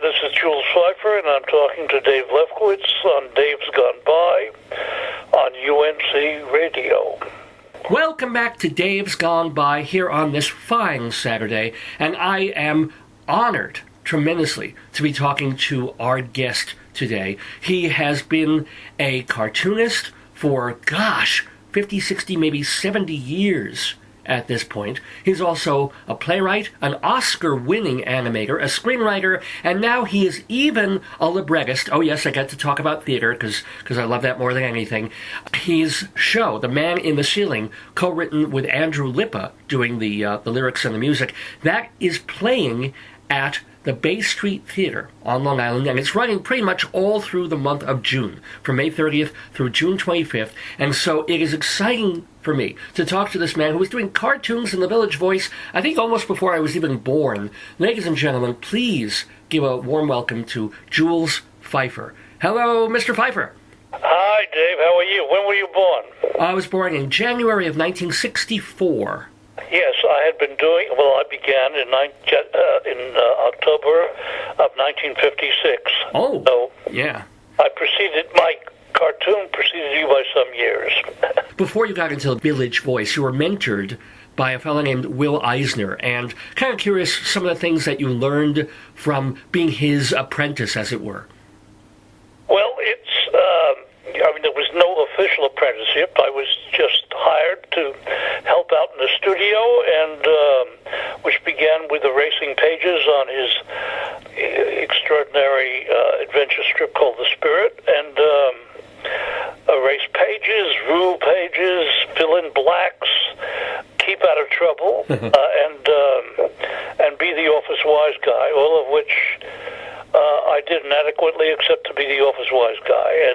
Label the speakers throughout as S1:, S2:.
S1: this is Jules Feiffer, and I'm talking to Dave Lefkowitz on Dave's Gone By on UNC Radio.
S2: Welcome back to Dave's Gone By here on this fine Saturday, and I am honored tremendously to be talking to our guest today. He has been a cartoonist for, 50, 60, maybe 70 years at this point. He's also a playwright, an Oscar-winning animator, a screenwriter, and now he is even a librettist. Oh yes, I get to talk about theater because I love that more than anything. His show, The Man in the Ceiling, co-written with Andrew Lippa, doing the lyrics and the music, that is playing at the Bay Street Theater on Long Island, and it's running pretty much all through the month of June, from May 30th through June 25th, and so it is exciting for me to talk to this man who was doing cartoons in the Village Voice, I think almost before I was even born. Ladies and gentlemen, please give a warm welcome to Jules Feiffer. Hello, Mr. Feiffer.
S1: Hi, Dave. How are you? When were you born?
S2: I was born in January of 1964.
S1: Yes, I began in October of 1956.
S2: Oh,
S1: so
S2: yeah.
S1: My cartoon preceded you by some years.
S2: Before you got into the Village Voice, you were mentored by a fellow named Will Eisner, and kind of curious some of the things that you learned from being his apprentice, as it were.
S1: Well, there was no official apprenticeship. I was just hired to help out in the studio, and which began with erasing pages on his extraordinary adventure strip called The Spirit, and erase pages, rule pages, fill in blacks, keep out of trouble, and be the office wise guy, all of which I did inadequately except to be the office wise guy.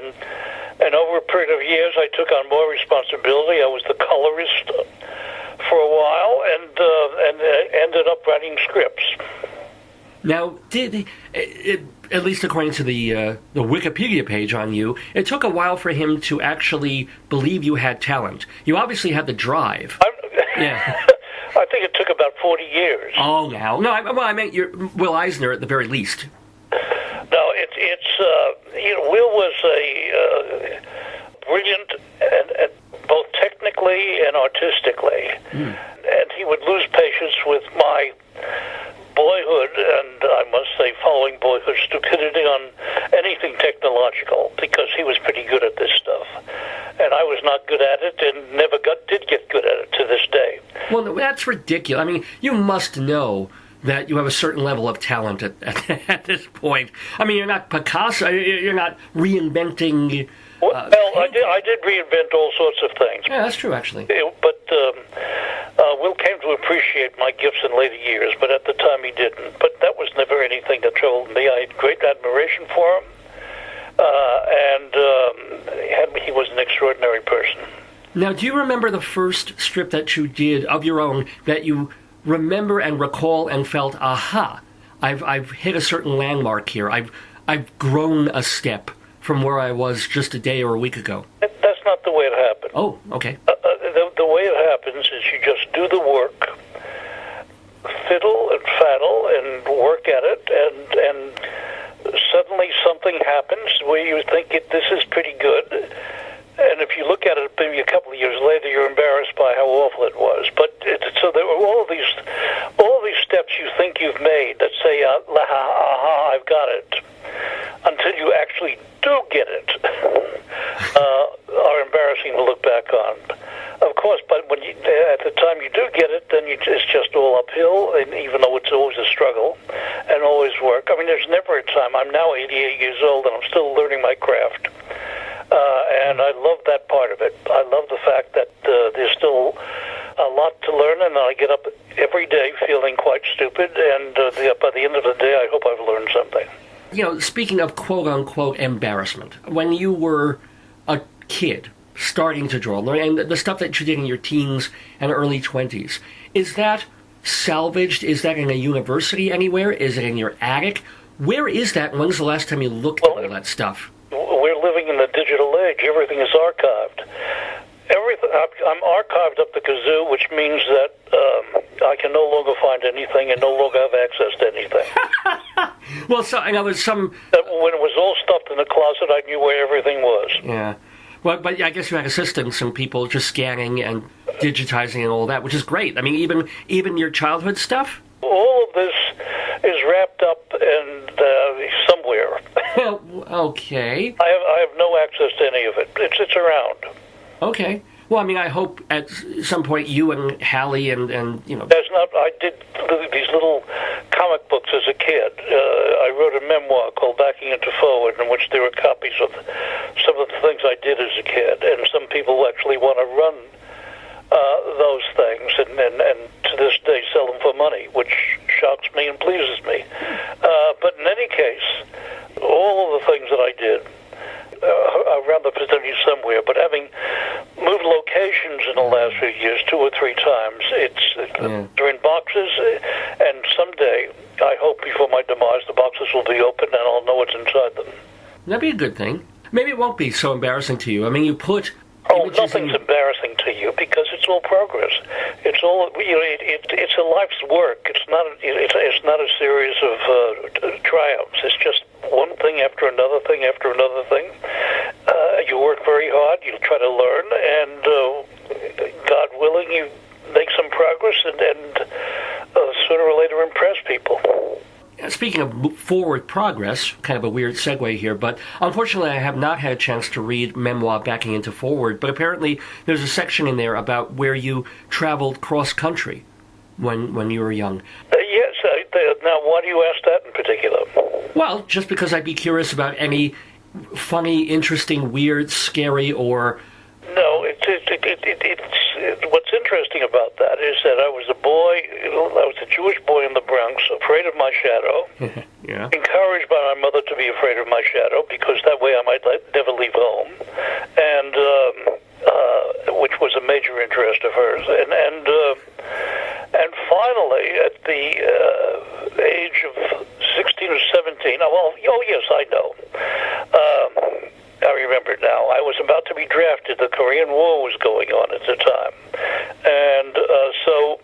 S1: And over a period of years, I took on more responsibility. I was the colorist for a while, and ended up writing scripts.
S2: Now, at least according to the Wikipedia page on you, it took a while for him to actually believe you had talent. You obviously had the drive. Yeah.
S1: I think it took about 40 years.
S2: Oh, no. I meant Will Eisner at the very least.
S1: No, Will was a brilliant, and both technically and artistically, and he would lose patience with my boyhood, and I must say following boyhood stupidity on anything technological, because he was pretty good at this stuff, and I was not good at it, and never did get good at it to this day.
S2: Well, no, that's ridiculous. I mean, you must know that you have a certain level of talent at this point. I mean, you're not Picasso. You're not reinventing.
S1: I did reinvent all sorts of things.
S2: Yeah, that's true, actually.
S1: But Will came to appreciate my gifts in later years, but at the time he didn't. But that was never anything that troubled me. I had great admiration for him, and he was an extraordinary person.
S2: Now, do you remember the first strip that you did of your own that you remember and recall and felt, aha, I've hit a certain landmark here. I've grown a step from where I was just a day or a week ago?
S1: That's not the way it happened.
S2: Oh, okay.
S1: The way it happens is you just do the work, fiddle and faddle and work at it, and suddenly something happens where you think this is pretty good. And if you look at it maybe a couple of years later, you're embarrassed by how awful it was. So there were all of these steps you think you've made that say, aha, I've got it, until you actually do get it, are embarrassing to look back on. Of course, but at the time you do get it, then it's just all uphill, and even though it's always a struggle and always work. I mean, there's never a time. I'm now 88 years old, and I'm still learning my craft. And I love that part of it. I love the fact that there's still a lot to learn, and I get up every day feeling quite stupid, and by the end of the day, I hope I've learned something.
S2: You know, speaking of quote-unquote embarrassment, when you were a kid starting to draw, and the stuff that you did in your teens and early 20s, is that salvaged? Is that in a university anywhere? Is it in your attic? Where is that? When's the last time you looked at all that stuff?
S1: We're living in the digital age. Everything is archived. I'm archived up the kazoo, which means that I can no longer find anything and no longer have access to anything.
S2: Well, so I know there's some.
S1: When it was all stuffed in the closet, I knew where everything was.
S2: Yeah. Well, but I guess you had assistants and people just scanning and digitizing and all that, which is great. I mean, even your childhood stuff?
S1: All of this is wrapped up and somewhere.
S2: Well, okay.
S1: I have no access to any of it. It's around.
S2: Okay. Well, I mean, I hope at some point you and Hallie and you know.
S1: I did these little comic books as a kid. I wrote a memoir called Backing Into Forward, in which there were copies of some of the things I did as a kid, and some people actually want to run those things, and to this day sell them for money, which shocks me and pleases me. But in any case, all of the things that I did around the vicinity somewhere, but having moved locations in the last few years 2 or 3 times, they're in boxes, and someday, I hope before my demise, the boxes will be open and I'll know what's inside them.
S2: That'd be a good thing. Maybe it won't be so embarrassing to you. I mean, you put...
S1: Nothing's embarrassing to you because it's all progress. It's all it's a life's work. It's not a series of triumphs. It's just one thing after another thing after another thing. You work very hard. You try to learn, and God willing, you make some progress, and sooner or later impress people.
S2: Speaking of forward progress, kind of a weird segue here, but unfortunately I have not had a chance to read Memoir Backing Into Forward, but apparently there's a section in there about where you traveled cross-country when you were young.
S1: Yes. Now, why do you ask that in particular?
S2: Well, just because I'd be curious about any funny, interesting, weird, scary, or...
S1: No, it's what's interesting about that is that I was a Jewish boy in the Bronx, afraid of my shadow,
S2: yeah.
S1: Encouraged by my mother to be afraid of my shadow, because that way I might never leave home, and which was a major interest of hers, and finally, at the age of 16 or 17, yes, I know. I remember now. I was about to be drafted. The Korean War was going on at the time. And so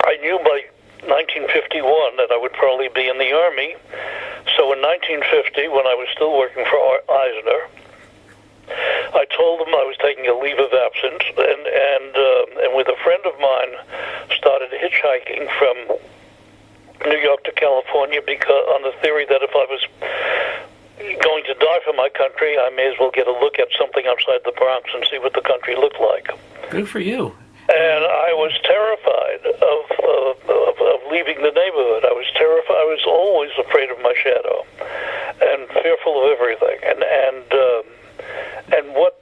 S1: I knew by 1951 that I would probably be in the Army. So in 1950, when I was still working for Eisner, I told them I was taking a leave of absence, and with a friend of mine started hitchhiking from New York to California because on the theory that if I was going to die for my country, I may as well get a look at something outside the Bronx and see what the country looked like.
S2: Good for you.
S1: And I was terrified of leaving the neighborhood. I was terrified. I was always afraid of my shadow and fearful of everything. And what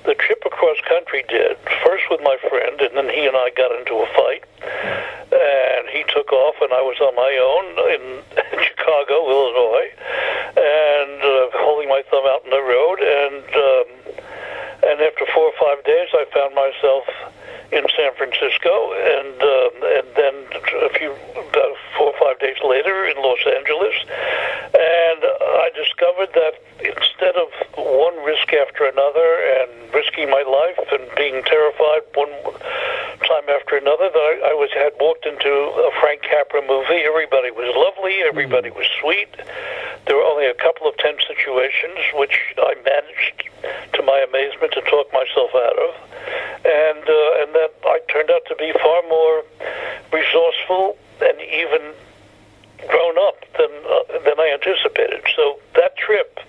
S1: the trip across country did, first with my friend, and then he and I got into a fight. And he took off, and I was on my own in Chicago, Illinois, and holding my thumb out in the road. And after 4 or 5 days, I found myself in San Francisco, and then about 4 or 5 days later in Los Angeles. And I discovered that instead of one risk after another and risking my life and being terrified one time after another, that I had walked into a Frank Capra movie. Everybody was lovely. Everybody was sweet. There were only a couple of tense situations, which I managed, to my amazement, to talk myself out of. And that I turned out to be far more resourceful and even grown up than I anticipated. So that trip,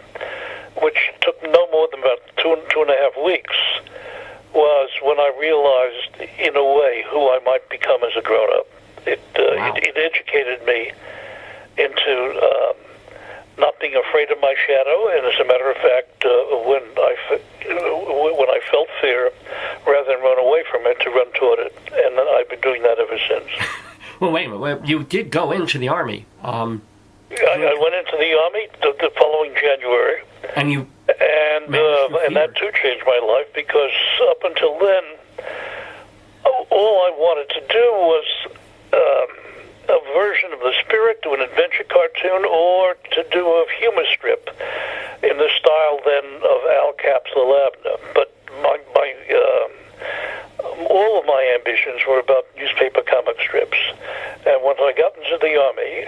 S1: which took no more than about two and a half weeks, was when I realized, in a way, who I might become as a grown-up. It educated me into not being afraid of my shadow, and as a matter of fact, when I felt fear, rather than run away from it, to run toward it, and I've been doing that ever since.
S2: Well, wait a minute. You did go into the Army.
S1: I went into the Army the following January.
S2: And
S1: that too changed my life, because up until then, all I wanted to do was a version of The Spirit, do an adventure cartoon, or to do a humor strip in the style then of Al Cap's The Labna. But all of my ambitions were about newspaper comic strips. And when I got into the Army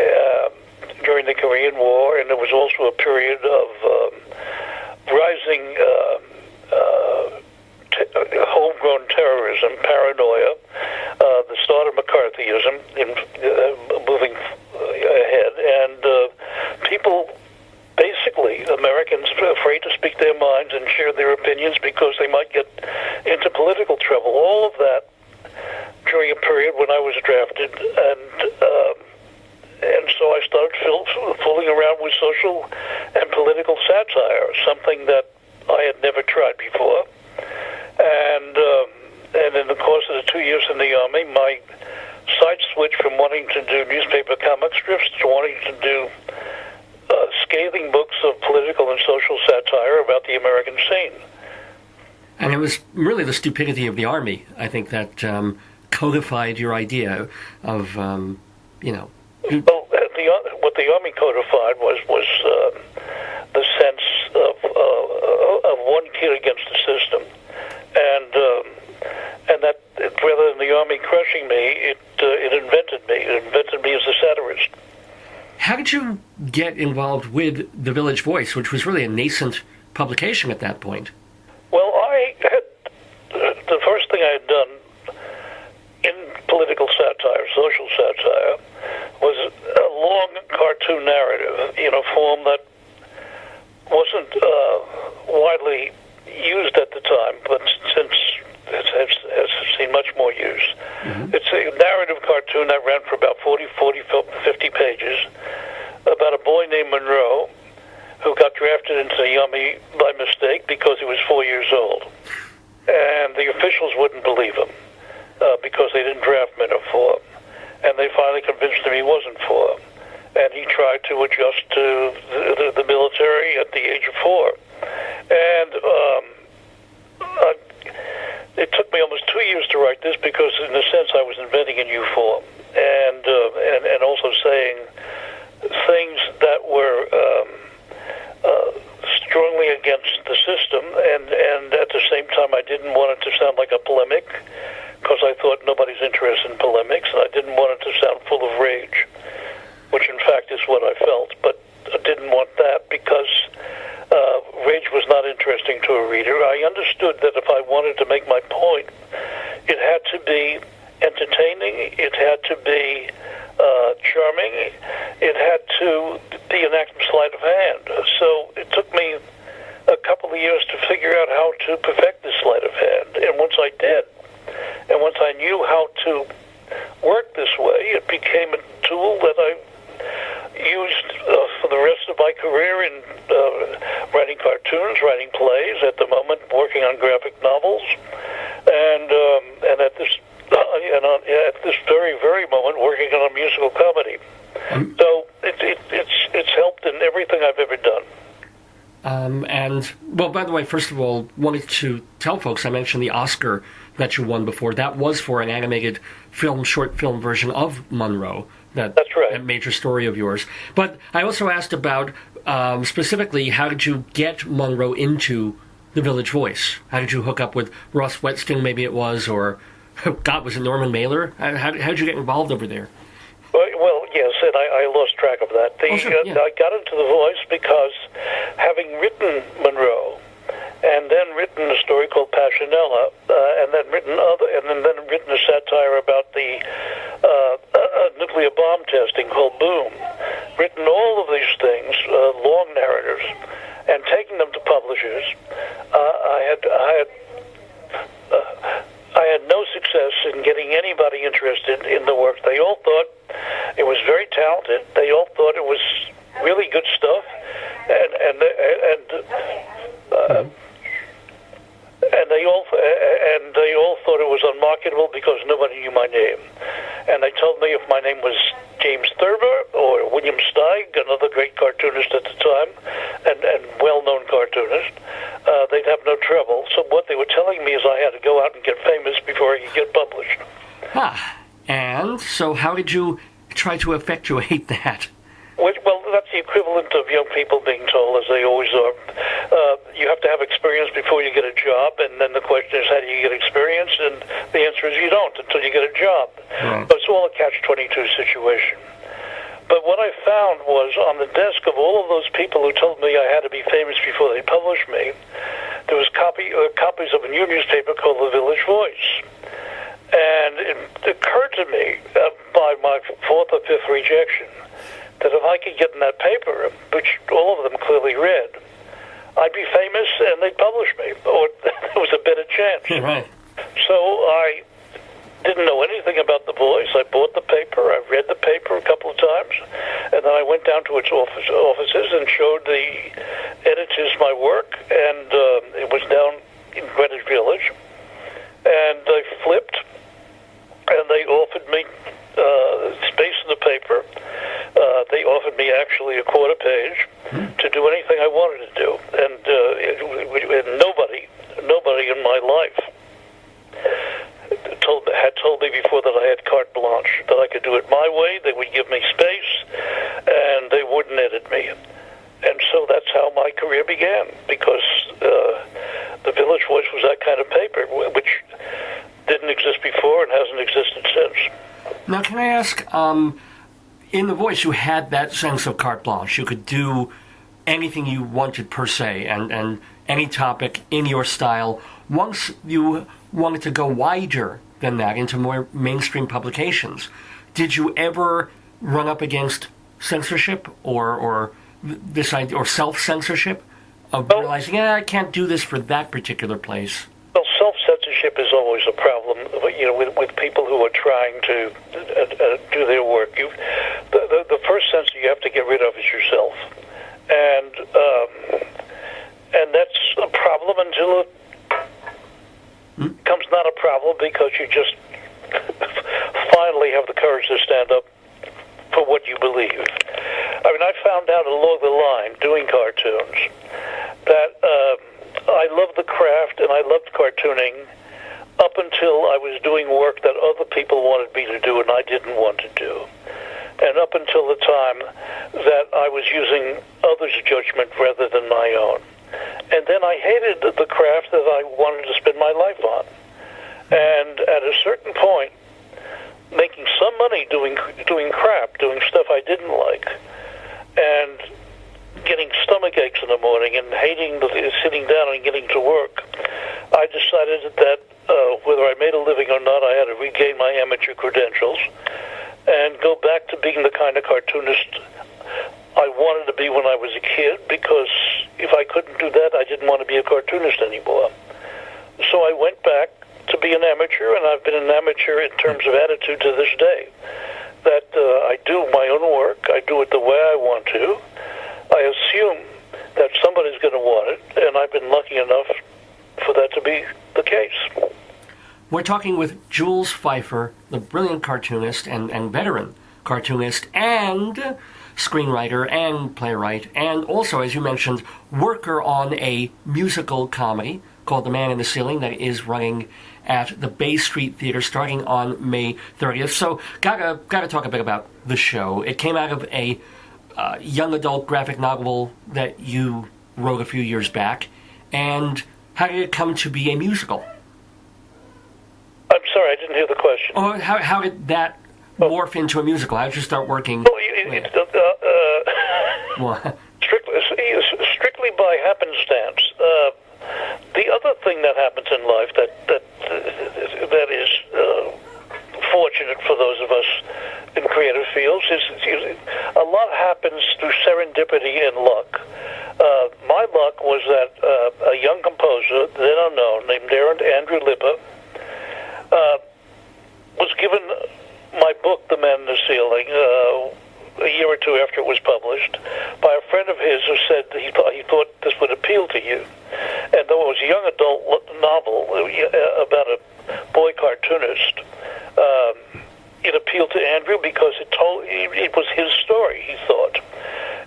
S1: during the Korean War, and there was also a period of rising homegrown terrorism, paranoia, the start of McCarthyism moving ahead, and people, basically, Americans afraid to speak their minds and share their opinions because they might get into political trouble. All of that during a period when I was drafted, and so I started fooling around with social and political satire, something that I had never tried before. And in the course of the 2 years in the Army, my side switched from wanting to do newspaper comic strips to wanting to do scathing books of political and social satire about the American scene.
S2: And it was really the stupidity of the Army, I think, that codified your idea of,
S1: Well, what the Army codified was the sense of one kid against the system, and that rather than the Army crushing me, it invented me. It invented me as a satirist.
S2: How did you get involved with The Village Voice, which was really a nascent publication at that point?
S1: Well, the first thing I had done in political satire, social satire, was a long cartoon narrative in a form that wasn't widely used at the time, but since it has seen much more use. Mm-hmm. It's a narrative cartoon that ran for about 50 pages about a boy named Monroe who got drafted into the Army by mistake because he was 4 years old. And the officials wouldn't believe him because they didn't draft men of 4. And they finally convinced him he wasn't 4. And he tried to adjust to the military at the age of 4. And it took me almost 2 years to write this because, in a sense, I was inventing a new form and also saying things that were strongly against the system, and at the same time, I didn't want it to sound like a polemic because I thought nobody's interested in polemics, and I didn't want it to sound full of rage, which in fact is what I felt, but I didn't want that because rage was not interesting to a reader. I understood that if I wanted to make my point, it had to be entertaining, it had to be charming, it had to be an act of sleight of hand. So it took me a couple of years to figure out how to perfect this sleight of hand. And once I did, and once I knew how to work this way, it became a tool that I used for the rest of my career in writing cartoons, writing plays, at the moment working on graphic novels, and at this very, very moment working on a musical comedy. So it's helped in everything I've ever done.
S2: And, well, by the way, first of all, wanted to tell folks, I mentioned the Oscar that you won before. That was for an animated short film version of Monroe. That's right. That major story of yours. But I also asked about, specifically, how did you get Monroe into The Village Voice? How did you hook up with Ross Whetstone, maybe it was, or, God, was it Norman Mailer? How did you get involved over there?
S1: Well, yes, and I lost track of that. I got into The Voice because having written Monroe, and then written a story called Passionella, and then written a satire about the nuclear bomb testing called Boom. Written all of these things, long narratives, and taking them to publishers. I had no success in getting anybody interested in the work. They all thought it was very talented. They all thought it was really good stuff, and they all thought it was unmarketable because nobody knew my name. And they told me if my name was James Thurber or William Steig, another great cartoonist at the time, and well-known cartoonist, they'd have no trouble. So what they were telling me is I had to go out and get famous before I could get published.
S2: And so how did you try to effectuate that?
S1: Well, that's the equivalent of young people being told, as they always are, you have to have experience before you get a job, and then the question is, how do you get experience? And the answer is you don't until you get a job.
S2: Right.
S1: But it's all a catch-22 situation. But what I found was on the desk of all of those people who told me I had to be famous before they published me, there was copies of a new newspaper called The Village Voice. And it occurred to me by my fourth or fifth rejection that if I could get in that paper, which all of them clearly read, I'd be famous and they'd publish me, or there was a better chance.
S2: Right.
S1: So I didn't know anything about The Voice. I bought the paper. I read the paper a couple of times, and then I went down to its offices and showed the editors my work, and it was down in Greenwich Village, and they flipped, and they offered me space in the paper. They offered me actually a quarter page to do anything I wanted to do, and nobody in my life had told me before that I had carte blanche, that I could do it my way. They would give me space, and they wouldn't edit me. And so that's how my career began, because the Village Voice was that kind of paper, which didn't exist before and hasn't existed since.
S2: Now, can I ask, in The Voice, you had that sense of carte blanche. You could do anything you wanted, per se, and any topic in your style. Once you wanted to go wider than that into more mainstream publications, did you ever run up against censorship or this idea, or self-censorship of realizing, I can't do this for that particular place?
S1: Well, self-censorship is always a problem, with people who are trying to do their work. The first censor you have to get rid of is yourself, and that's a problem until it becomes not a problem, because you just finally have the courage to stand up for what you believe. I mean, I found out along the line, doing cartoons, that I loved the craft and I loved cartooning up until I was doing work that other people wanted me to do and I didn't want to do. And up until the time that I was using others' judgment rather than my own. And then I hated the craft that I wanted to spend my life on. And at a certain point, making some money doing crap, doing stuff I didn't like, and getting stomach aches in the morning and hating sitting down and getting to work, I decided that whether I made a living or not, I had to regain my amateur credentials and go back to being the kind of cartoonist I wanted to be when I was a kid, because if I couldn't do that, I didn't want to be a cartoonist anymore. So I went back to be an amateur, and I've been an amateur in terms of attitude to this day. That I do my own work, I do it the way I want to. I assume that somebody's going to want it, and I've been lucky enough for that to be the case.
S2: We're talking with Jules Feiffer, the brilliant cartoonist and veteran cartoonist and screenwriter and playwright, and also, as you mentioned, worker on a musical comedy called The Man in the Ceiling that is running at the Bay Street Theater starting on May 30th. So, gotta talk a bit about the show. It came out of a young adult graphic novel that you wrote a few years back. And how did it come to be a musical?
S1: I'm sorry, I didn't hear the question.
S2: Oh, how did that morph into a musical? How did you start working?
S1: Strictly by happenstance. The other thing that happens in life that is fortunate for those of us in creative fields is a lot happens through serendipity and luck. My luck was that a young composer, then unknown, named Andrew Lippa, was given my book, The Man in the Ceiling, a year or two after it was published, by a friend of his who said he thought this would appeal to you. And though it was a young adult novel about a boy cartoonist, it appealed to Andrew because it was his story, he thought.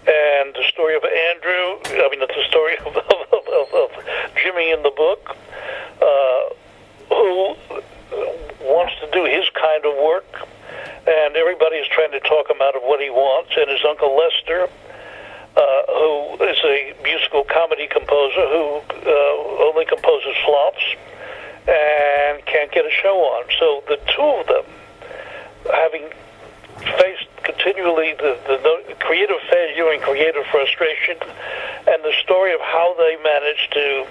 S1: And the story of Andrew, the story of Jimmy in the book, who wants to do his kind of work, and everybody is trying to talk him out of what he wants, and his Uncle Lester who is a musical comedy composer who only composes flops and can't get a show on. So the two of them, having faced continually the creative failure and creative frustration, and the story of how they managed to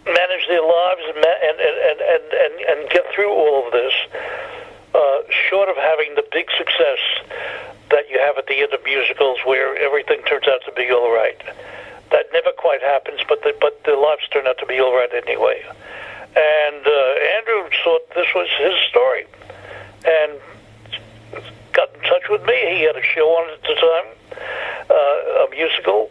S1: manage their lives and get through all of this, short of having the big success that you have at the end of musicals where everything turns out to be all right. That never quite happens, but the lives turn out to be all right anyway. And Andrew thought this was his story and got in touch with me. He had a show on at the time, a musical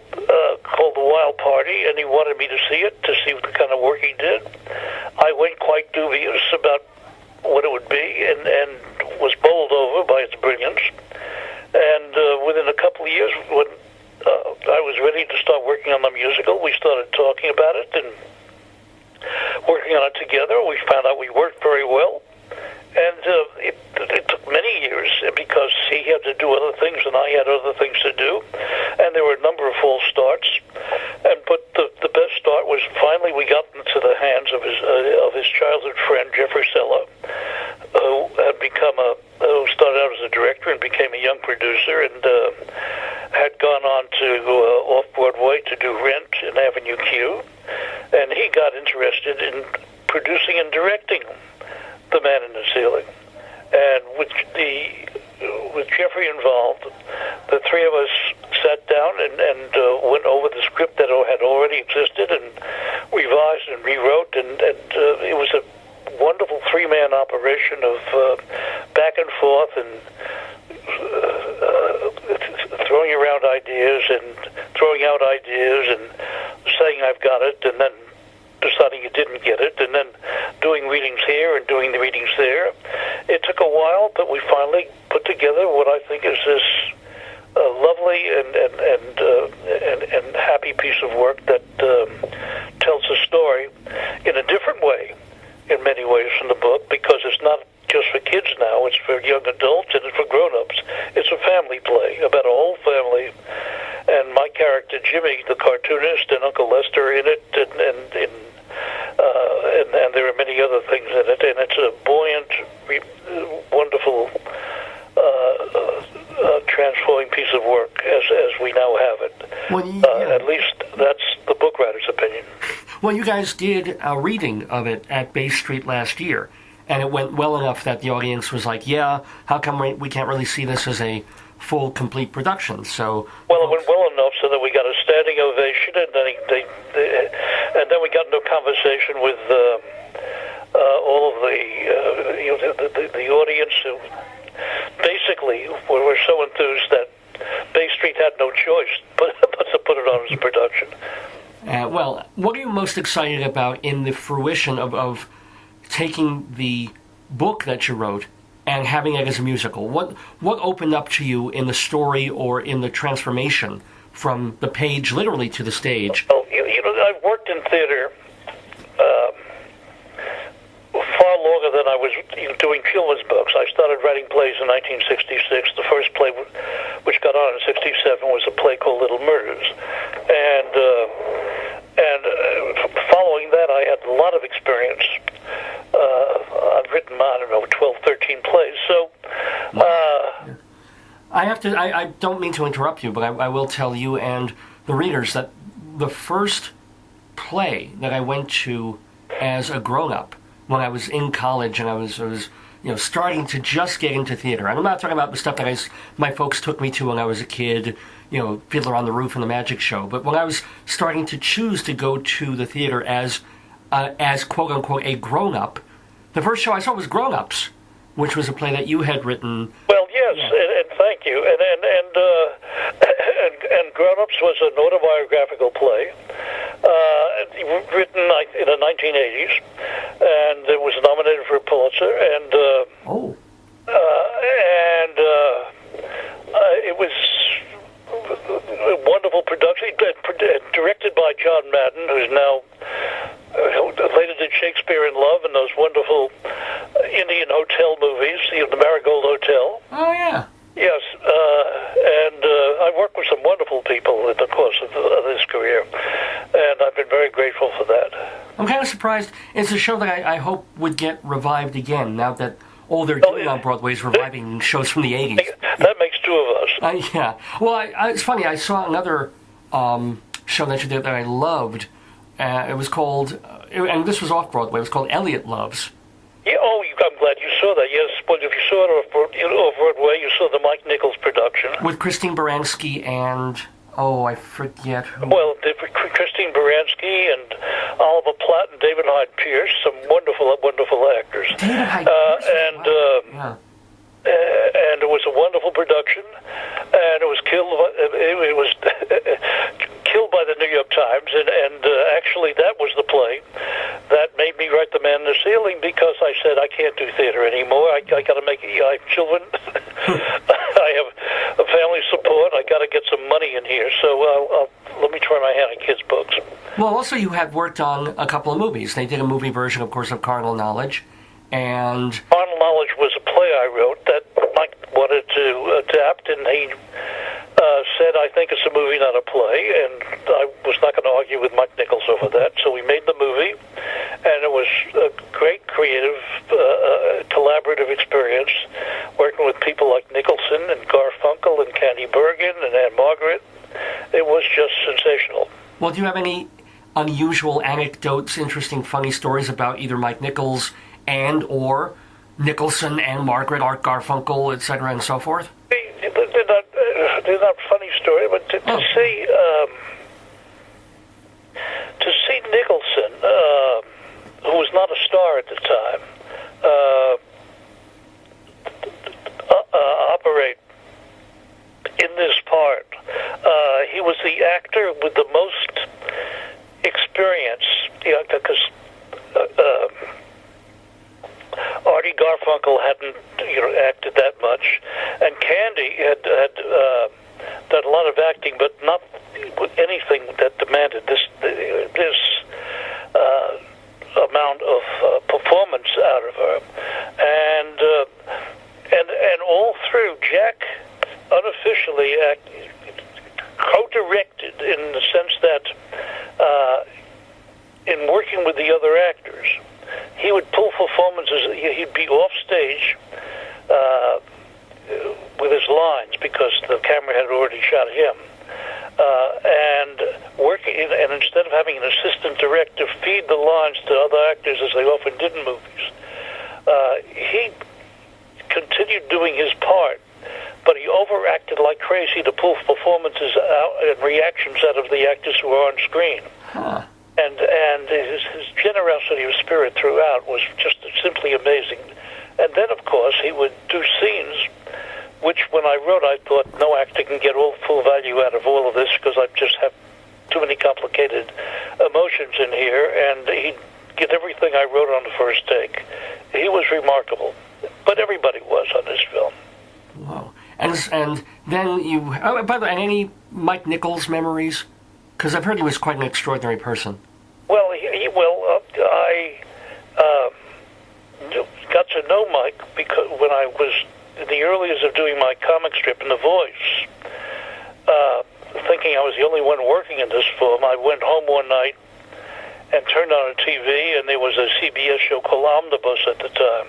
S1: called The Wild Party, and he wanted me to see it, to see what the kind of work he did. I went quite dubious about what it would be and was bowled over by its brilliance. And within a couple of years, when I was ready to start working on the musical, we started talking about it and working on it together. We found out we worked very well. And it took many years because he had to do other things and I had other things to do. And there were a number of false starts. But the best start was finally we got into the hands of his childhood friend, Jeffrey Sella, who had who started out as a director and became a young producer and had gone on to off-Broadway to do Rent and Avenue Q. And he got interested in producing and directing The Man in the Ceiling. And with Jeffrey involved, the three of us sat down and went over the script that had already existed and revised and rewrote, and it was a wonderful three-man operation of back and forth and throwing around ideas and throwing out ideas and saying I've got it, and then deciding you didn't get it, and then doing readings here and doing the readings there. It took a while, but we finally put together what I think is this lovely and happy piece of work that tells a story in a different way, in many ways, from the book, because it's not just for kids now, it's for young adults and it's for grown-ups. It's a family play about a whole family, and my character Jimmy, the cartoonist, and Uncle Lester are in it, and there are many other things in it, and it's a buoyant, wonderful, transforming piece of work as we now have it. Well, at least that's the book writer's opinion.
S2: Well, you guys did a reading of it at Bay Street last year, and it went well enough that the audience was like, yeah, how come we can't really see this as a full, complete production? So,
S1: well, it went well enough so that we got a standing ovation, and then we got into a conversation with all of the audience who basically were so enthused that Bay Street had no choice but to put it on as a production.
S2: Well, what are you most excited about in the fruition of taking the book that you wrote and having it as a musical? What opened up to you in the story or in the transformation from the page literally to the stage?
S1: Well, I've worked in theater far longer than I was doing children's books. I started writing plays in 1966. The first play, which got on in 67, was a play called Little Murders. And following that, I had a lot of experience. I've written, 12, 13 plays. So,
S2: I don't mean to interrupt you, but I will tell you and the readers that the first play that I went to as a grown-up when I was in college and I was starting to just get into theater. And I'm not talking about the stuff that my folks took me to when I was a kid, Fiddler on the Roof and the Magic Show. But when I was starting to choose to go to the theater as quote-unquote a grown-up, the first show I saw was Grown Ups, which was a play that you had written.
S1: Well, yes, yeah. and thank you. And Grown Ups was an autobiographical play written in the 1980s, and it was nominated for a Pulitzer. And it was a wonderful production, directed by John Madden, who's now later did Shakespeare in Love and those wonderful Indian hotel movies, the Marigold Hotel.
S2: Oh, yeah.
S1: Yes,
S2: surprised. It's a show that I hope would get revived again now that all they're doing on Broadway is reviving shows from the 80s.
S1: That makes two of us.
S2: Yeah. Well, it's funny. I saw another show that you did that I loved. It was called, and this was off Broadway, it was called Elliot Loves.
S1: Yeah, I'm glad you saw that. Yes, but if you saw it off Broadway, you saw the Mike Nichols production.
S2: With Christine Baranski and, I forget who.
S1: Well, Christine Baranski and Oliver Platt and David Hyde Pierce, some wonderful, wonderful actors.
S2: David Hyde Pierce?
S1: Wow. And it was a wonderful production, and it was killed. It was killed by the New York Times, and actually that was the play that made me write The Man in the Ceiling, because I said I can't do theater anymore. I got to make it. I have children. I have a family support. I got to get some money in here. So let me try my hand at kids' books.
S2: Well, also you had worked on a couple of movies. They did a movie version, of course, of Carnal Knowledge, and
S1: Carnal Knowledge was a play I wrote that Mike wanted to adapt, and he said, I think it's a movie, not a play, and I was not going to argue with Mike Nichols over that, so we made the movie, and it was a great creative, collaborative experience, working with people like Nicholson and Garfunkel and Candy Bergen and Anne Margaret. It was just sensational.
S2: Well, do you have any unusual anecdotes, interesting, funny stories about either Mike Nichols and or Nicholson and Margaret, Art Garfunkel, etc., and so forth?
S1: They're not funny story, but to see Nicholson, who was not a star at the time, operate in this part. He was the actor with the most experience, because Artie Garfunkel hadn't acted that much, and Candy had done a lot of acting, but not anything that demanded this amount of performance out of her. And all through, Jack unofficially co-directed, in the sense that in working with the other actors, he would pull performances. He'd be off stage with his lines, because the camera had already shot him, and working. And instead of having an assistant director feed the lines to other actors, as they often did in movies, he continued doing his part, but he overacted like crazy to pull performances out and reactions out of the actors who were on screen.
S2: Huh.
S1: And his generosity of spirit throughout was just simply amazing. And then, of course, he would do scenes, which when I wrote, I thought no actor can get full value out of all of this, because I just have too many complicated emotions in here, and he'd get everything I wrote on the first take. He was remarkable, but everybody was on this film.
S2: Wow. And then you, by the way, any Mike Nichols memories? Because I've heard he was quite an extraordinary person.
S1: Well, I got to know Mike because when I was in the early years of doing my comic strip in The Voice, thinking I was the only one working in this film, I went home one night and turned on a TV, and there was a CBS show called Omnibus at the time.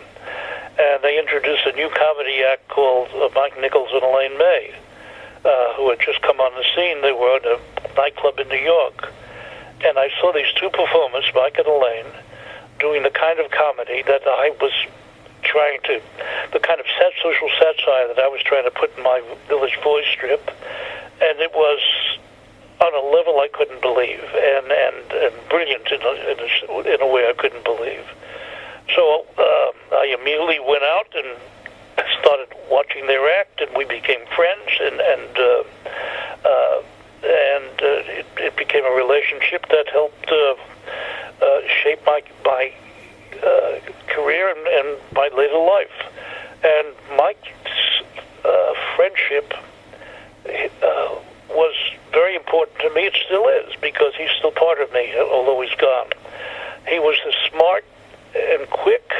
S1: And they introduced a new comedy act called Mike Nichols and Elaine May, who had just come on the scene. They were at a nightclub in New York. And I saw these two performers, Mike and Elaine, doing the kind of comedy that I was trying to, the kind of social satire that I was trying to put in my Village Voice strip. And it was on a level I couldn't believe, and brilliant in a way I couldn't believe. So I immediately went out and started watching their act, and we became friends, and it became a relationship that helped shape my career and my later life. And Mike's friendship was very important to me. It still is, because he's still part of me, although he's gone. He was smart and quick,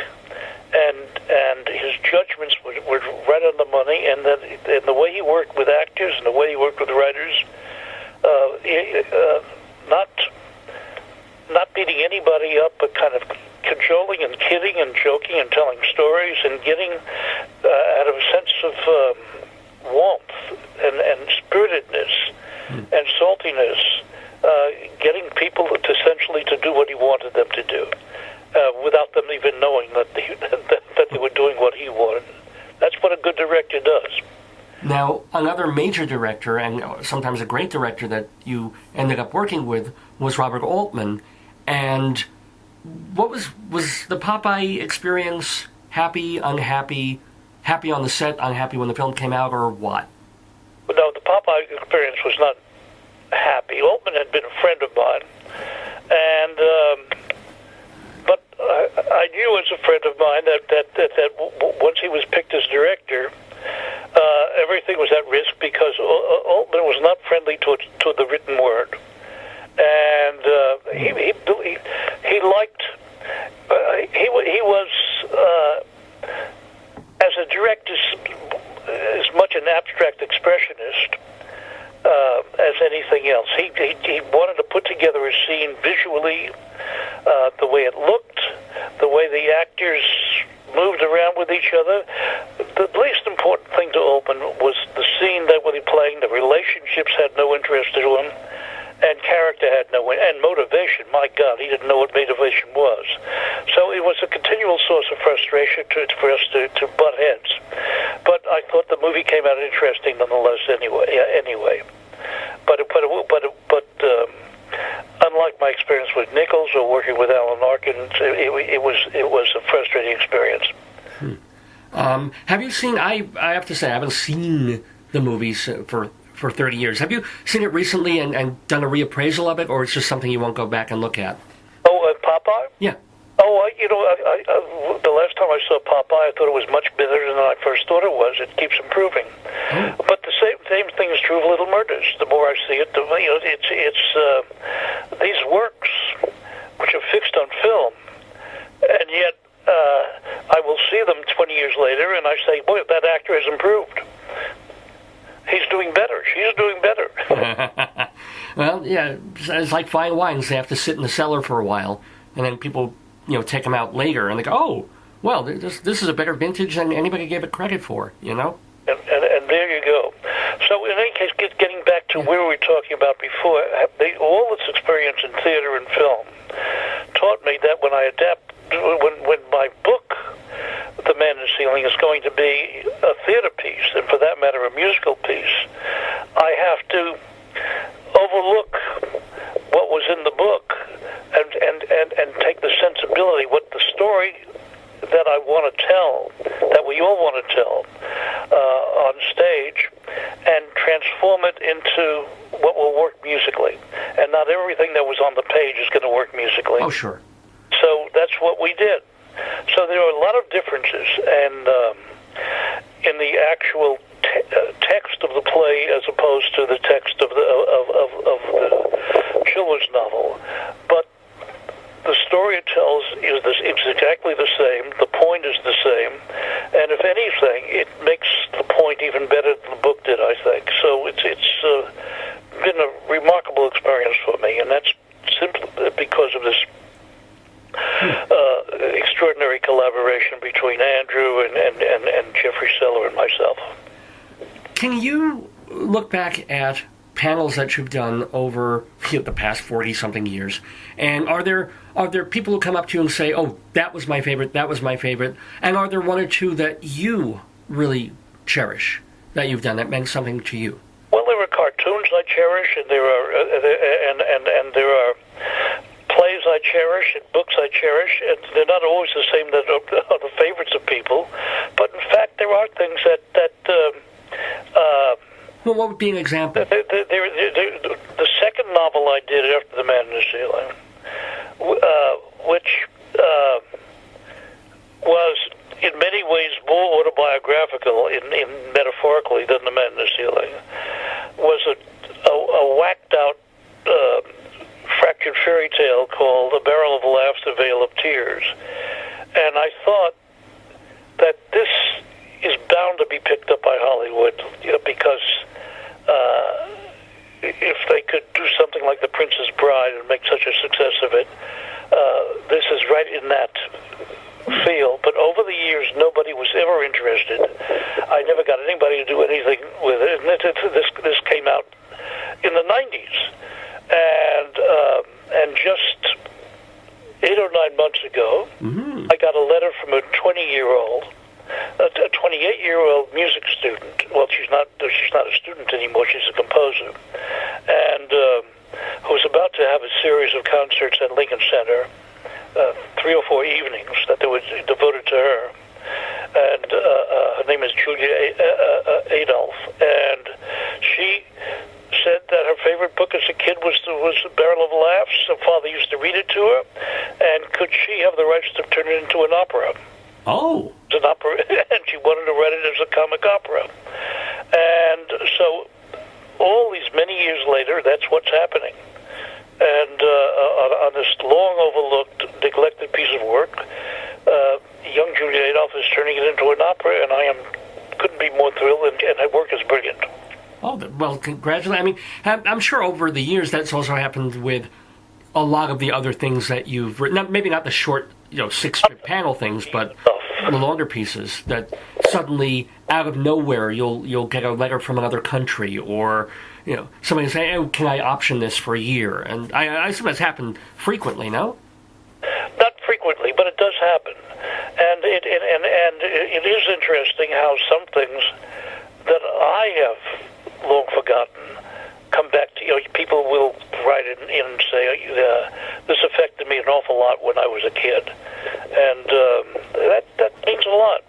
S1: and his judgments were right on the money, and the way he worked with actors and the way he worked with writers, not beating anybody up, but kind of cajoling and kidding and joking and telling stories and getting out of a sense of warmth and spiritedness and saltiness, getting people to essentially to do what he wanted them to do, without them even knowing that they were doing what he wanted. That's what a good director does.
S2: Now, another major director, and sometimes a great director that you ended up working with, was Robert Altman. And what was the Popeye experience? Happy, unhappy, happy on the set, unhappy when the film came out, or what?
S1: Well, no, the Popeye experience was not happy. Altman had been a friend of mine, and but I knew as a friend of mine that once he was picked as director, everything was at risk because Altman was not friendly to the written word, and he liked he was as a director as much an abstract expressionist as anything else. He wanted to put together a scene visually, the way it looked, the way the actors moved around with each other. The least important thing to Altman was the scene that when he playing, the relationships had no interest to him, and character had no, and motivation. My God, he didn't know what motivation was. So it was a continual source of frustration for us to butt heads. But I thought the movie came out interesting nonetheless. Anyway, but unlike my experience with Nichols or working with Alan Arkin, it was a frustrating experience.
S2: Have you seen? I have to say, I haven't seen the movies for 30 years. Have you seen it recently and done a reappraisal of it, or it's just something you won't go back and look at?
S1: Oh, Popeye?
S2: Yeah.
S1: Oh, the last time I saw Popeye, I thought it was much better than I first thought it was. It keeps improving. Oh. But the same thing is true of Little Murders. The more I see it, it's these works which are fixed on film, and yet I will see them 20 years later, and I say, boy, that actor has improved. He's doing better. She's doing better.
S2: Well, yeah, it's like fine wines. They have to sit in the cellar for a while, and then people, take them out later, and they go, oh, well, this is a better vintage than anybody gave it credit for, And
S1: there you go. So in any case, getting back to where we were talking about before, all this experience in theater and film taught me that when I adapt, when my book, The Man in the Ceiling, is going to be a theater piece, and for that matter, a musical piece, I have to overlook what was in the book and take the sensibility, what the story that I want to tell, that we all want to tell on stage, and transform it into what will work musically. And not everything that was on the page is going to work musically.
S2: Oh, sure.
S1: So that's what we did. So there are a lot of differences, and in the actual text of the play as opposed to the text of the children's novel. But the story it tells is exactly the same. The point is the same, and if anything, it makes the point even better than the book did, I think. So it's been a remarkable experience for me, and that's simply because of this extraordinary collaboration between Andrew and Jeffrey Seller and myself.
S2: Can you look back at panels that you've done over the past 40-something years, and are there people who come up to you and say, oh, that was my favorite, and are there one or two that you really cherish that you've done that meant something to you?
S1: Well, there are cartoons I cherish, and there are plays I cherish and books I cherish, and they're not always the same that are the favorites of people. But in fact, there are things that
S2: well, what would be an example?
S1: The second novel I did after The Man in the Ceiling, which was in many ways more autobiographical, in metaphorically, than The Man in the Ceiling, was a whacked out fractured fairy tale called A Barrel of Laughs, A Veil of Tears. And I thought that this is bound to be picked up by Hollywood, because if they could do something like The Princess Bride and make such a success of it. This is right in that field, but over the years, nobody was ever interested. I never got anybody to do anything with it. And this came out in the 90s, and just 8 or 9 months ago, I got a letter from a 20-year-old, a 28-year-old music student. Well, she's not a student anymore. She's a composer, and who was about to have a series of concerts at Lincoln Center. 3 or 4 evenings that they were devoted to her, and her name is Julia Adolph, and she said that her favorite book as a kid was A Barrel of Laughs. Her father used to read it to her, and could she have the rights to turn it into an opera?
S2: Oh.
S1: It's an opera, and she wanted to write it as a comic opera. And so all these many years later, that's what's happening. And on this long overlooked, neglected piece of work, young Julia Adolph is turning it into an opera, and couldn't be more thrilled, and her work is brilliant.
S2: Oh, well, congratulations. I mean, I'm sure over the years that's also happened with a lot of the other things that you've written. Maybe not the short, 6-strip panel things, but the longer pieces that suddenly, out of nowhere, you'll get a letter from another country, or somebody say, "Oh, can I option this for a year?" And I assume that's happened frequently, no?
S1: Not frequently, but it does happen, and it is interesting how some things that I have long forgotten come back to. People will write in and say, "This affected me an awful lot when I was a kid," and that means a lot.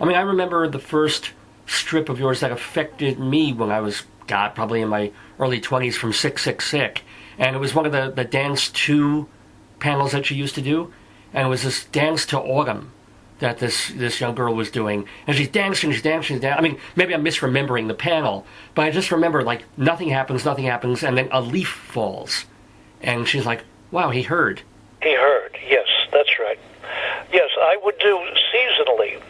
S2: I mean, I remember the first strip of yours that affected me when I was, probably in my early 20s, from Sick, Sick, Sick. And it was one of the Dance to panels that you used to do. And it was this Dance to Autumn that this young girl was doing. And she's dancing. I mean, maybe I'm misremembering the panel, but I just remember, like, nothing happens, and then a leaf falls. And she's like, wow, he heard.
S1: He heard, yes, that's right. Yes, I would do seasonally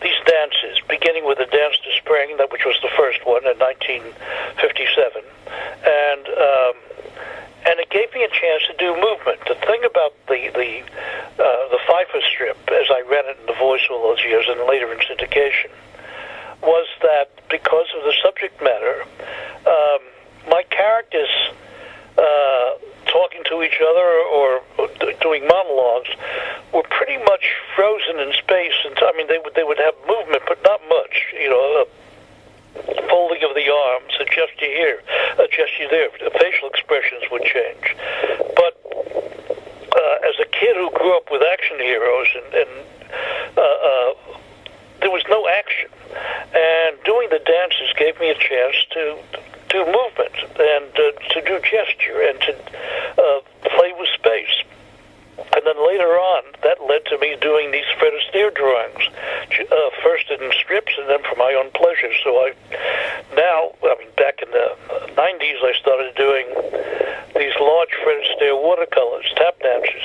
S1: these dances, beginning with the Dance to Spring, which was the first one in 1957, and it gave me a chance to do movement. The thing about the Feiffer strip, as I ran it in The Voice all those years and later in syndication, was that because of the subject matter, my characters talking to each other or doing monologues were pretty much frozen in space. And I mean, they would have movement, but not much. A folding of the arms, a gesture here, a gesture there. The facial expressions would change. But as a kid who grew up with action heroes, and there was no action, and doing the dances gave me a chance to do movement and to do gesture and to play with space. And then later on, that led to me doing these Fred Astaire drawings, first in strips and then for my own pleasure. So back in the 90s, I started doing these large Fred Astaire watercolors, tap dances,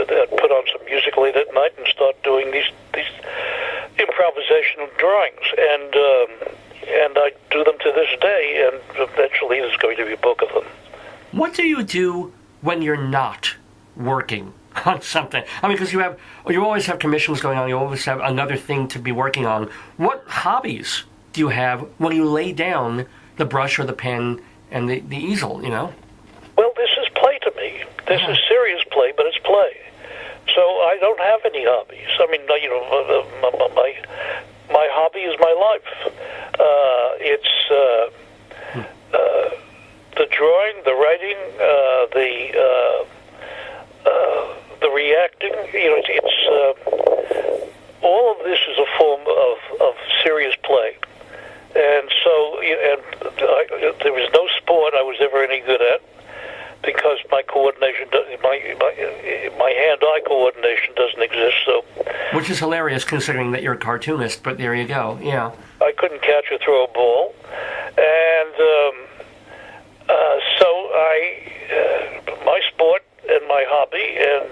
S1: that put on some music late at night and start doing these improvisational drawings. And I do them to this day, and eventually there's going to be a book of them.
S2: What do you do when you're not working on something? I mean, because you always have commissions going on, you always have another thing to be working on. What hobbies do you have when you lay down the brush or the pen and the easel,
S1: Well, this is play to me. This is serious play, but it's play. So I don't have any hobbies. I mean, my hobby is my life. It's the drawing, the writing, the reacting. It's all of this is a form of serious play. And so, there was no sport I was ever any good at because my coordination, my hand-eye coordination doesn't exist. So,
S2: which is hilarious considering that you're a cartoonist. But there you go. Yeah.
S1: I couldn't catch or throw a ball, and so my sport and my hobby and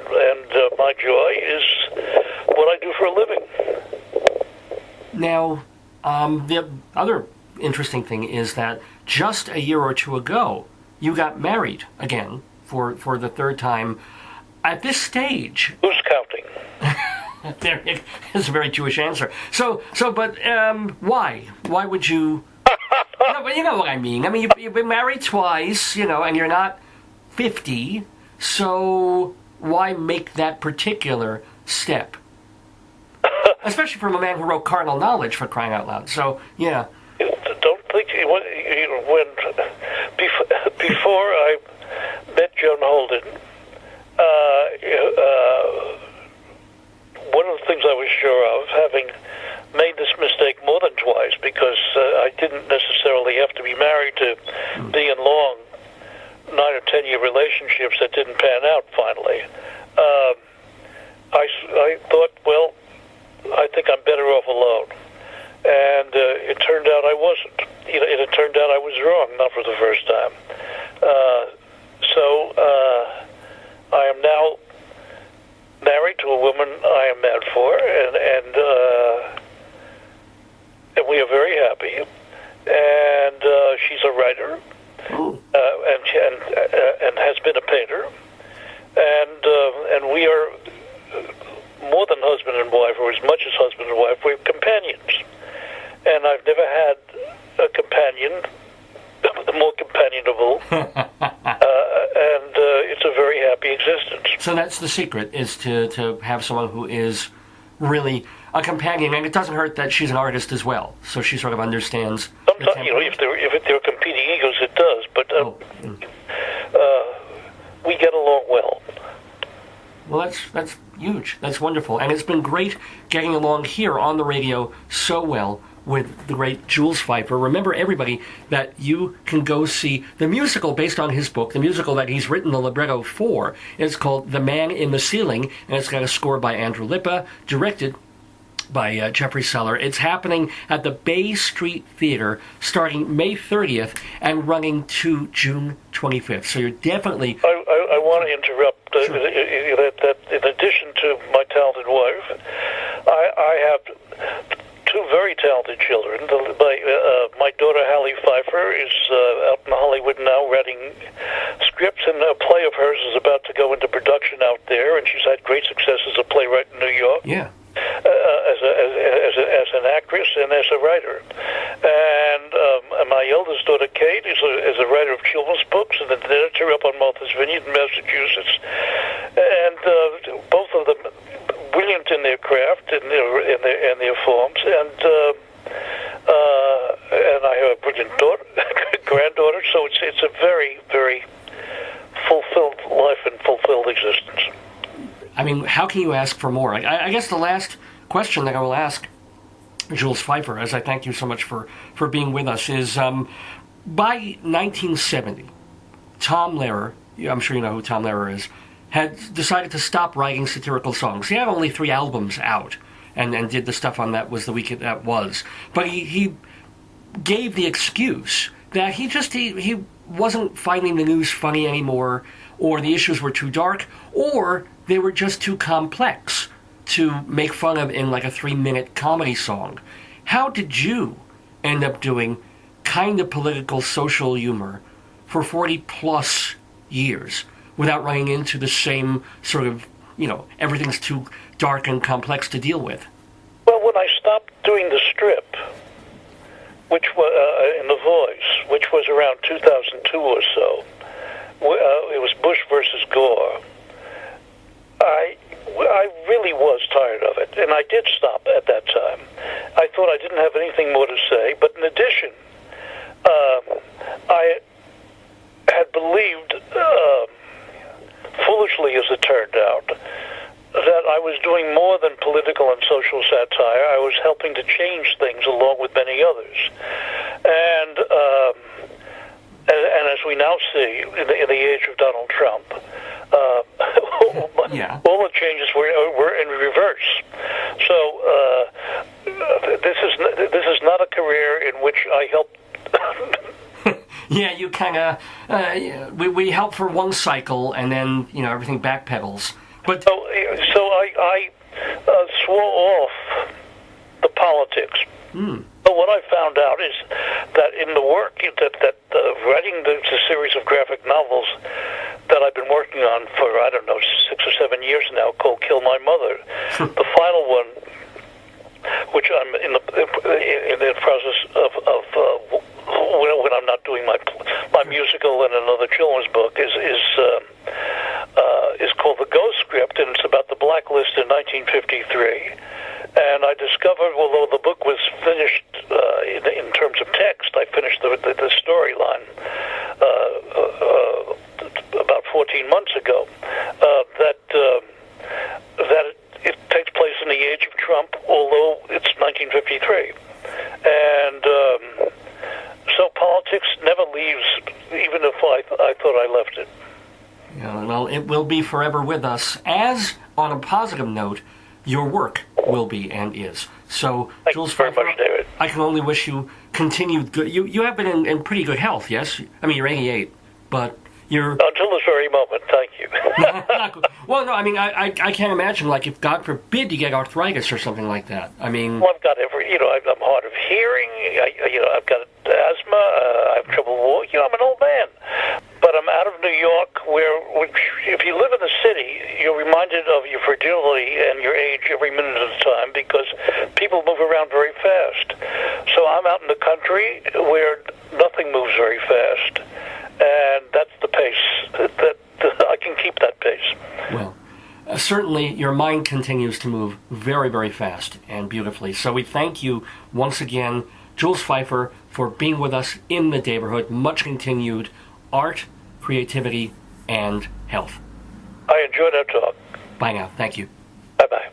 S1: my joy is what I do for a living.
S2: Now, the other interesting thing is that just a year or two ago, you got married again for the third time. At this stage...
S1: Who's counting?
S2: There is a very Jewish answer. But why? Why would you... No, but you know what I mean. I mean, you've been married twice, and you're not 50, so why make that particular step? Especially from a man who wrote Carnal Knowledge, for crying out loud. So, yeah.
S1: Don't think... Before I met Joan Holden, one of the things I was sure of, having made this mistake more than twice, because I didn't necessarily have to be married to be in long 9 or 10-year relationships that didn't pan out finally. I thought, well, I think I'm better off alone. And it turned out I wasn't. It turned out I was wrong, not for the first time. So I am now married to a woman I am mad for, and we are very happy. And she's a writer, and has been a painter, and we are more than husband and wife, or as much as husband and wife. We're companions, and I've never had a companion more companionable, and it's a very happy existence.
S2: So that's the secret, is to have someone who is really a companion, and it doesn't hurt that she's an artist as well, so she sort of understands.
S1: Sometimes, if there are competing egos, it does, but we get along well.
S2: Well, that's huge. That's wonderful, and it's been great getting along here on the radio so well with the great Jules Feiffer. Remember, everybody, that you can go see the musical based on his book, the musical that he's written the libretto for. It's called The Man in the Ceiling, and it's got a score by Andrew Lippa, directed by Jeffrey Seller. It's happening at the Bay Street Theater starting May 30th and running to June 25th. So you're definitely...
S1: I want to interrupt.
S2: Sure.
S1: That in addition to my talented wife, I have two very talented children. My daughter, Hallie Feiffer, is out in Hollywood now writing scripts, and a play of hers is about to go into production out there, and she's had great success as a playwright in New York.
S2: Yeah.
S1: As an actress and as a writer. And my eldest daughter, Kate, is a writer of children's books and an editor up on Martha's Vineyard in Massachusetts. And both of them brilliant in their craft and their forms. And I have a brilliant granddaughter. So it's a very, very fulfilled life and fulfilled existence.
S2: I mean, how can you ask for more? I guess the last question that I will ask Jules Feiffer, as I thank you so much for being with us, is by 1970, Tom Lehrer, I'm sure you know who Tom Lehrer is, had decided to stop writing satirical songs. He had only 3 albums out, and did the stuff on That Was the Week That Was. But he gave the excuse that he wasn't finding the news funny anymore, or the issues were too dark, or they were just too complex to make fun of in like a 3-minute comedy song. How did you end up doing kind of political social humor for 40-plus years without running into the same sort of, everything's too dark and complex to deal with?
S1: Well, when I stopped doing the strip, which was in The Voice, which was around 2002 or so, it was Bush versus Gore. I really was tired of it, and I did stop at that time. I thought I didn't have anything more to say, but in addition, I had believed, foolishly as it turned out, that I was doing more than political and social satire. I was helping to change things along with many others. And as we now see in the age of Donald Trump, all the changes were in reverse. So this is not a career in which I help.
S2: Yeah, you kind of we help for one cycle, and then everything backpedals. But
S1: so I swore off the politics. So what I found out is that in the work, that writing the series of graphic novels that I've been working on for, I don't know, 6 or 7 years now, called Kill My Mother, the final one, which I'm in the process of when I'm not doing my musical and another children's book, is called The Ghost Script, and it's about the blacklist in 1953. And I discovered, although the book was finished in terms of text, I finished the storyline about 14 months ago, that it takes place in the age of Trump, although it's 1953. And so politics never leaves, even if I thought I left it.
S2: Yeah, well, it will be forever with us, as, on a positive note, your work will be and is. So, Jules Feiffer,
S1: very much, David.
S2: I can only wish you continued good... You have been in pretty good health, yes? I mean, you're 88, but you're...
S1: Until this very moment, thank you.
S2: Well, no, I mean, I can't imagine, like, if God forbid you get arthritis or something like that. I mean...
S1: Well, I've got I'm hard of hearing, I've got asthma, I have trouble walking, I'm an old man. But I'm out of New York, where if you live in the city, you're reminded of your fragility and your age every minute of the time, because people move around very fast. So I'm out in the country where nothing moves very fast, and that's the pace. That I can keep that pace.
S2: Well, certainly your mind continues to move very, very fast and beautifully. So we thank you once again, Jules Feiffer, for being with us in the neighborhood. Much continued art, creativity, and health.
S1: I enjoyed our talk.
S2: Bye now. Thank you.
S1: Bye-bye.